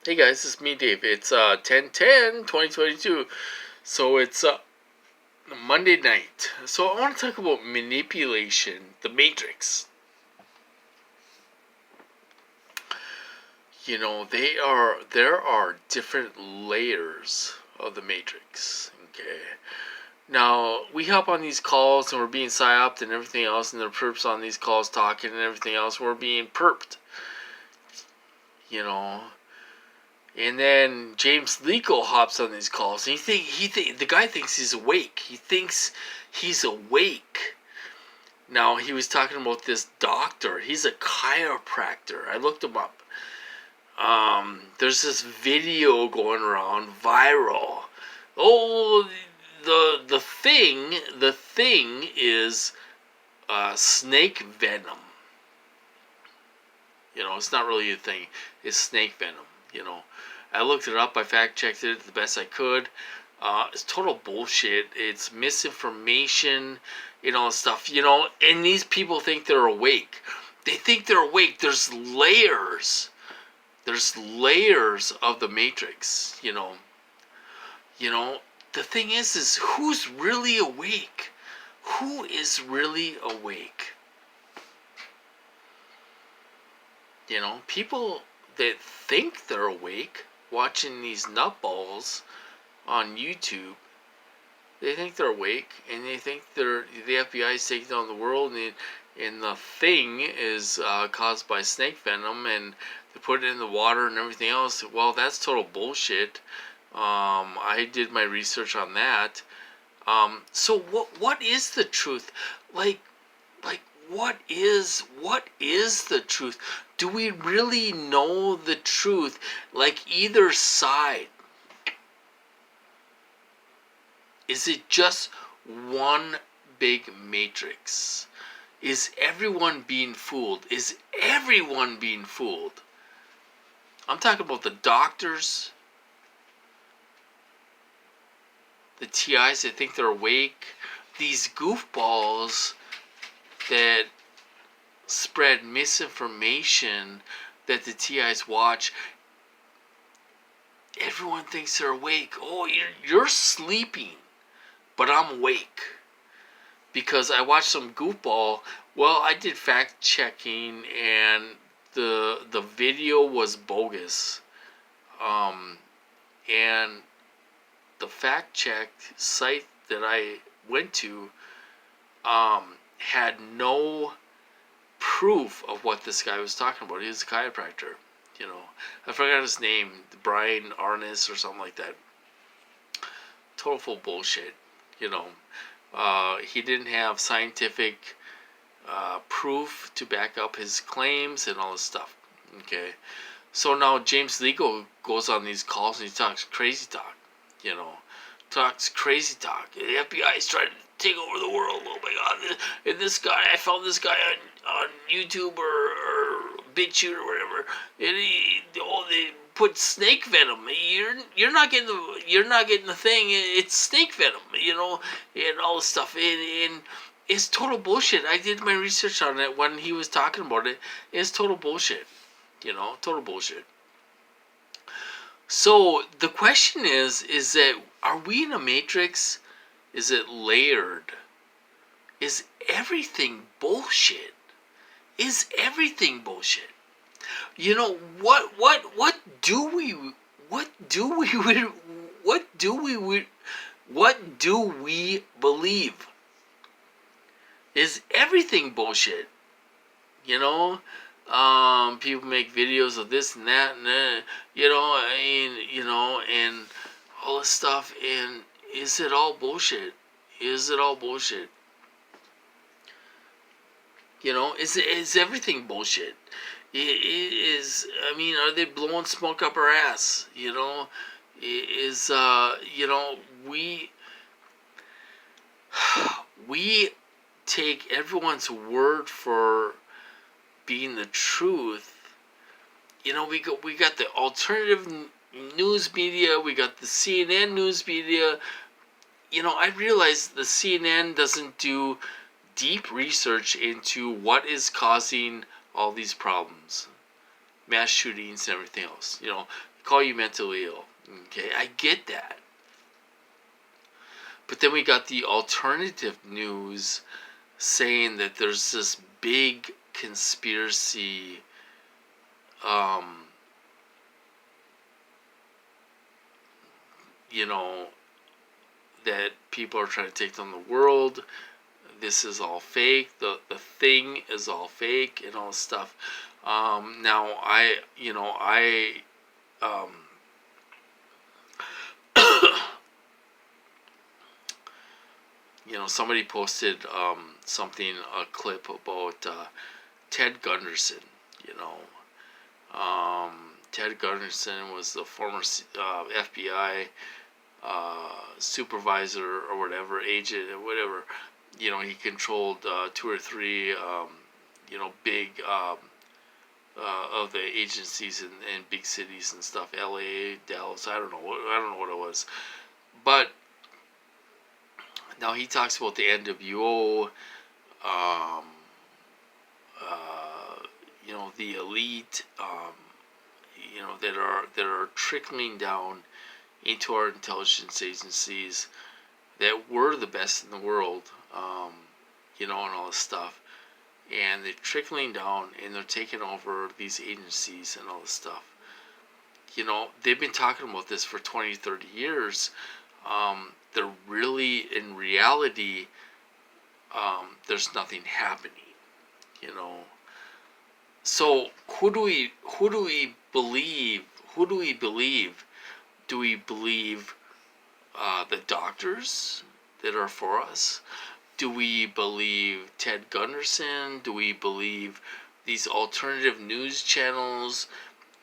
Hey guys, it's me, Dave. It's 10/10/2022, so it's Monday night. So I want to talk about manipulation, the Matrix. There are different layers of the Matrix. Okay. Now we hop on these calls and we're being psyoped and everything else, and the perps on these calls talking and everything else. We're being perped. You know. And then James Leco hops on these calls, and the guy thinks he's awake. He thinks he's awake. Now he was talking about this doctor. He's a chiropractor. I looked him up. There's this video going around viral. Oh, the thing is snake venom. It's not really a thing. It's snake venom. I looked it up. I fact checked it the best I could. It's total bullshit. It's misinformation. Stuff. And these people think they're awake. They think they're awake. There's layers. There's layers of the Matrix. The thing is who's really awake? Who is really awake? People that think they're awake watching these nutballs on YouTube, they think they're awake and they think the FBI is taking down the world, and the thing is caused by snake venom, and they put it in the water and everything else. Well, that's total bullshit. I did my research on that. So what is the truth? Like what is the truth? Do we really know the truth? Like either side? Is it just one big matrix? Is everyone being fooled? Is everyone being fooled? I'm talking about the doctors, the TIs that think they're awake, these goofballs that spread misinformation that the TIs watch. Everyone thinks they're awake. Oh, you're sleeping, but I'm awake. Because I watched some goofball. Well, I did fact checking, and the video was bogus. And the fact check site that I went to had no proof of what this guy was talking about. He was a chiropractor. I forgot his name, Brian Arnis or something like that. Total full bullshit. He didn't have scientific proof to back up his claims and all this stuff. Okay, so now James Leco goes on these calls and he talks crazy talk. Talks crazy talk. The FBI is trying to take over the world. Oh my God! And this guy, I found this guy on YouTube or BitChute or whatever, and they put snake venom. You're not getting the thing. It's snake venom. And all this stuff. And it's total bullshit. I did my research on it when he was talking about it. It's total bullshit. Total bullshit. So the question is that are we in a matrix? Is it layered? Is everything bullshit? Is everything bullshit? What do we believe? Is everything bullshit? People make videos of this and that and and all this stuff, and is it all bullshit? Is it all bullshit? Is everything bullshit? Are they blowing smoke up our ass? We take everyone's word for being the truth. We got the alternative news media, we got the CNN news media. I realize the CNN doesn't do deep research into what is causing all these problems, mass shootings and everything else. call you mentally ill. Okay, I get that. But then we got the alternative news saying that there's this big conspiracy you know, that people are trying to take down the world. This is all fake. The thing is all fake and all this stuff. Now somebody posted something, a clip about Ted Gunderson. Ted Gunderson was the former FBI supervisor or whatever, agent or whatever. He controlled 2 or 3 big of the agencies in big cities and stuff. LA, Dallas, I don't know what it was. But now he talks about the NWO, the elite, that are trickling down into our intelligence agencies, that were the best in the world, and all this stuff. And they're trickling down and they're taking over these agencies and all this stuff. They've been talking about this for 20, 30 years. They're really, in reality, there's nothing happening, So who do we believe? Who do we believe? Do we believe the doctors that are for us? Do we believe Ted Gunderson? Do we believe these alternative news channels?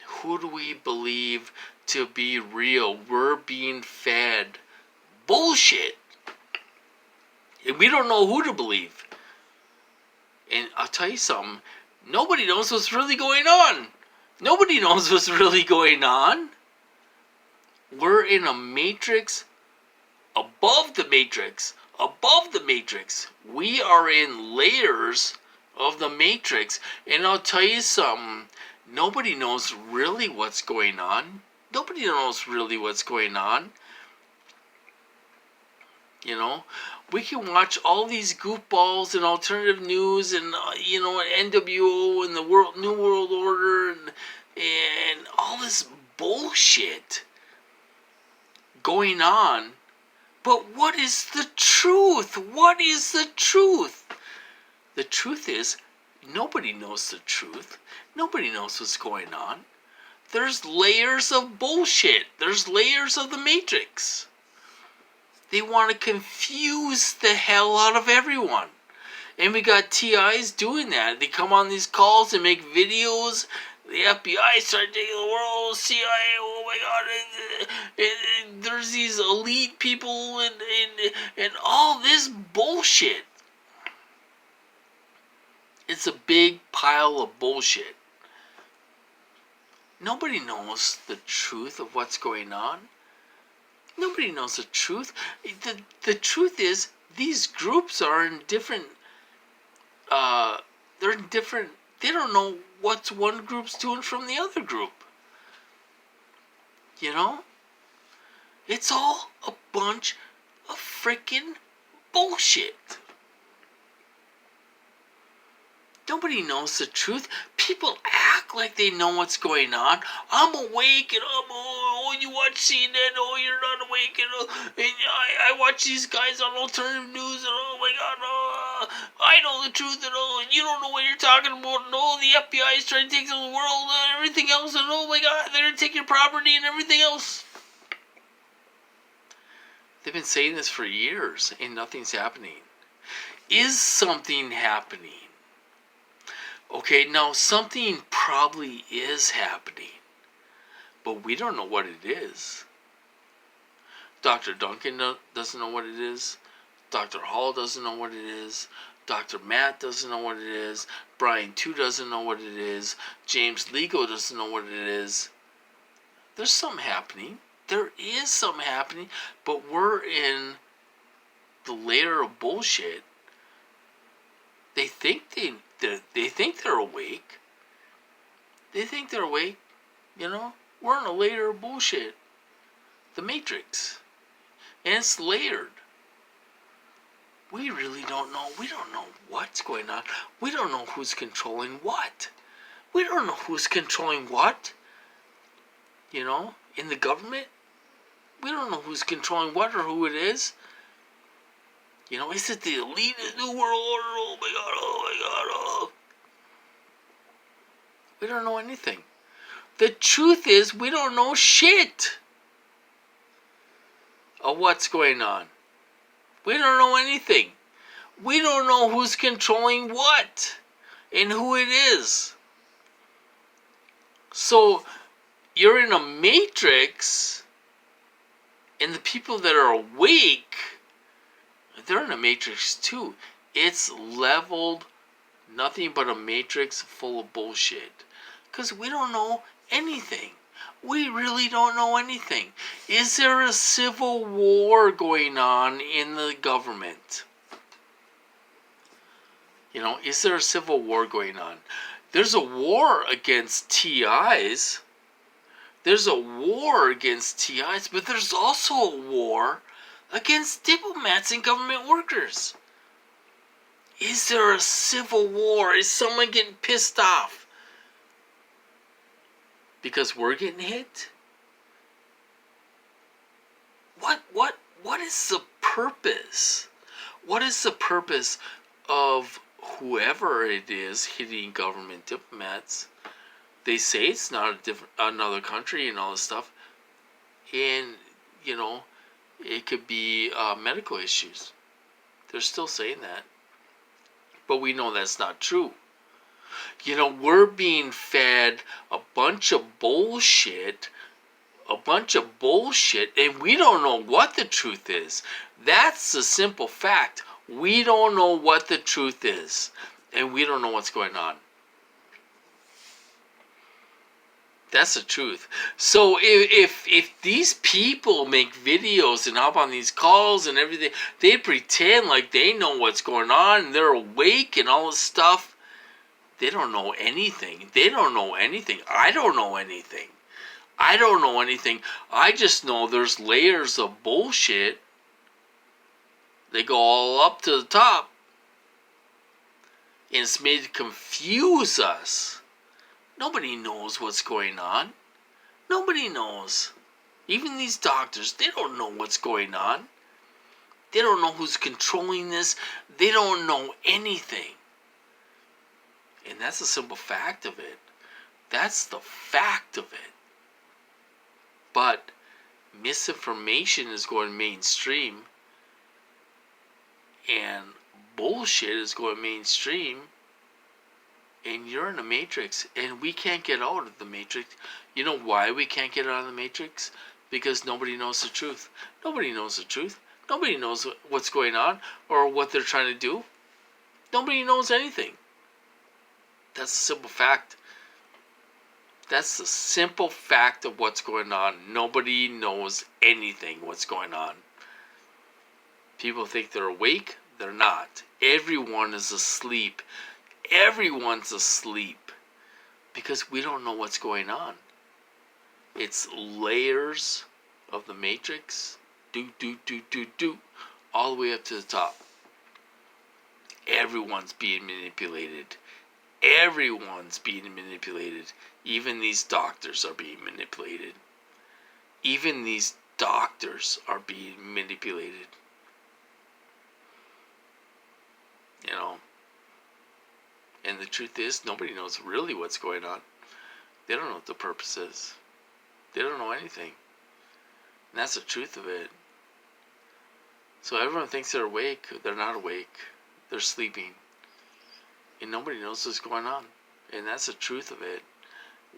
Who do we believe to be real? We're being fed bullshit. And we don't know who to believe. And I'll tell you something. Nobody knows what's really going on. Nobody knows what's really going on. We're in a matrix above the matrix. Above the matrix. We are in layers of the matrix. And I'll tell you something. Nobody knows really what's going on. Nobody knows really what's going on. We can watch all these goofballs and alternative news and NWO and the New World Order and all this bullshit going on. But what is the truth? What is the truth? The truth is, nobody knows the truth. Nobody knows what's going on. There's layers of bullshit. There's layers of the matrix. They want to confuse the hell out of everyone. And we got TIs doing that. They come on these calls and make videos. The FBI started taking the world, CIA, oh my God. And there's these elite people and all this bullshit. It's a big pile of bullshit. Nobody knows the truth of what's going on. Nobody knows the truth. The truth is, these groups are in different, they're in different, they don't know what one group's doing from the other group. It's all a bunch of freaking bullshit. Nobody knows the truth. People act like they know what's going on. I'm awake and you watch CNN, you're not awake, and I watch these guys on alternative news, and oh my God, I know the truth, and you don't know what you're talking about, and the FBI is trying to take over the world and everything else, and oh my God, they're going to take your property and everything else. They've been saying this for years, and nothing's happening. Is something happening? Okay, now something probably is happening, but we don't know what it is. Dr. Duncan doesn't know what it is. Dr. Hall doesn't know what it is. Dr. Matt doesn't know what it is. Brian Tu doesn't know what it is. James Lego doesn't know what it is. There's something happening. There is something happening, but we're in the layer of bullshit. They think they're awake. They think they're awake, We're in a layer of bullshit. The Matrix. And it's layered. We really don't know. We don't know what's going on. We don't know who's controlling what. We don't know who's controlling what. In the government. We don't know who's controlling what or who it is. Is it the elite New World Order? Oh my God, oh my God, oh. We don't know anything. The truth is, we don't know shit of what's going on. We don't know anything. We don't know who's controlling what and who it is. So, you're in a matrix, and the people that are awake, they're in a matrix too. It's leveled, nothing but a matrix full of bullshit. Because we don't know anything. We really don't know anything. Is there a civil war going on in the government? Is there a civil war going on? There's a war against TIs. There's a war against TIs, but there's also a war against diplomats and government workers. Is there a civil war? Is someone getting pissed off because we're getting hit? What is the purpose? What is the purpose of whoever it is hitting government diplomats? They say it's not another country and all this stuff, and it could be medical issues. They're still saying that, but we know that's not true. We're being fed a bunch of bullshit, and we don't know what the truth is. That's the simple fact. We don't know what the truth is, and we don't know what's going on. That's the truth. So if these people make videos and hop on these calls and everything, they pretend like they know what's going on and they're awake and all this stuff. They don't know anything. They don't know anything. I don't know anything. I don't know anything. I just know there's layers of bullshit. They go all up to the top. And it's made to confuse us. Nobody knows what's going on. Nobody knows. Even these doctors, they don't know what's going on. They don't know who's controlling this. They don't know anything. And that's the simple fact of it. That's the fact of it. But misinformation is going mainstream. And bullshit is going mainstream. And you're in a matrix, and we can't get out of the matrix. You know why we can't get out of the matrix? Because nobody knows the truth. Nobody knows the truth. Nobody knows what's going on or what they're trying to do. Nobody knows anything. That's a simple fact. That's the simple fact of what's going on. Nobody knows anything what's going on. People think they're awake. They're not. Everyone is asleep. Everyone's asleep because we don't know what's going on. It's layers of the matrix, all the way up to the top. Everyone's being manipulated. Everyone's being manipulated. Even these doctors are being manipulated. Even these doctors are being manipulated. And the truth is, nobody knows really what's going on. They don't know what the purpose is. They don't know anything. And that's the truth of it. So everyone thinks they're awake. They're not awake. They're sleeping. And nobody knows what's going on. And that's the truth of it.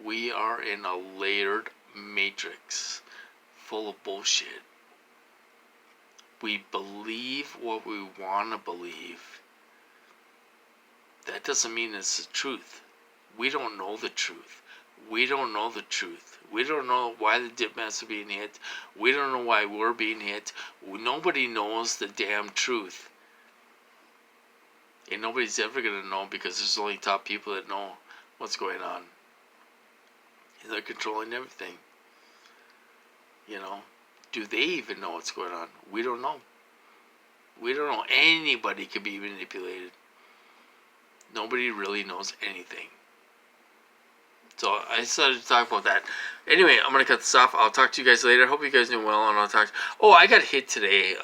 We are in a layered matrix full of bullshit. We believe what we want to believe. That doesn't mean it's the truth. We don't know the truth. We don't know the truth. We don't know why the diplomats are being hit. We don't know why we're being hit. Nobody knows the damn truth. And nobody's ever going to know because there's only top people that know what's going on. And they're controlling everything. You know, do they even know what's going on? We don't know. We don't know. Anybody can be manipulated. Nobody really knows anything. So I decided to talk about that. Anyway, I'm gonna cut this off. I'll talk to you guys later. Hope you guys doing well, and I'll talk. Oh, I got hit today.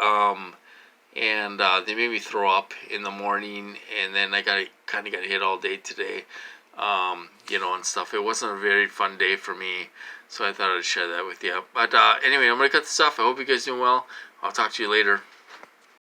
And they made me throw up in the morning, and then I kind of got hit all day today. You know, and stuff. It wasn't a very fun day for me, so I thought I'd share that with you. But anyway, I'm gonna cut this off. I hope you guys doing well. I'll talk to you later.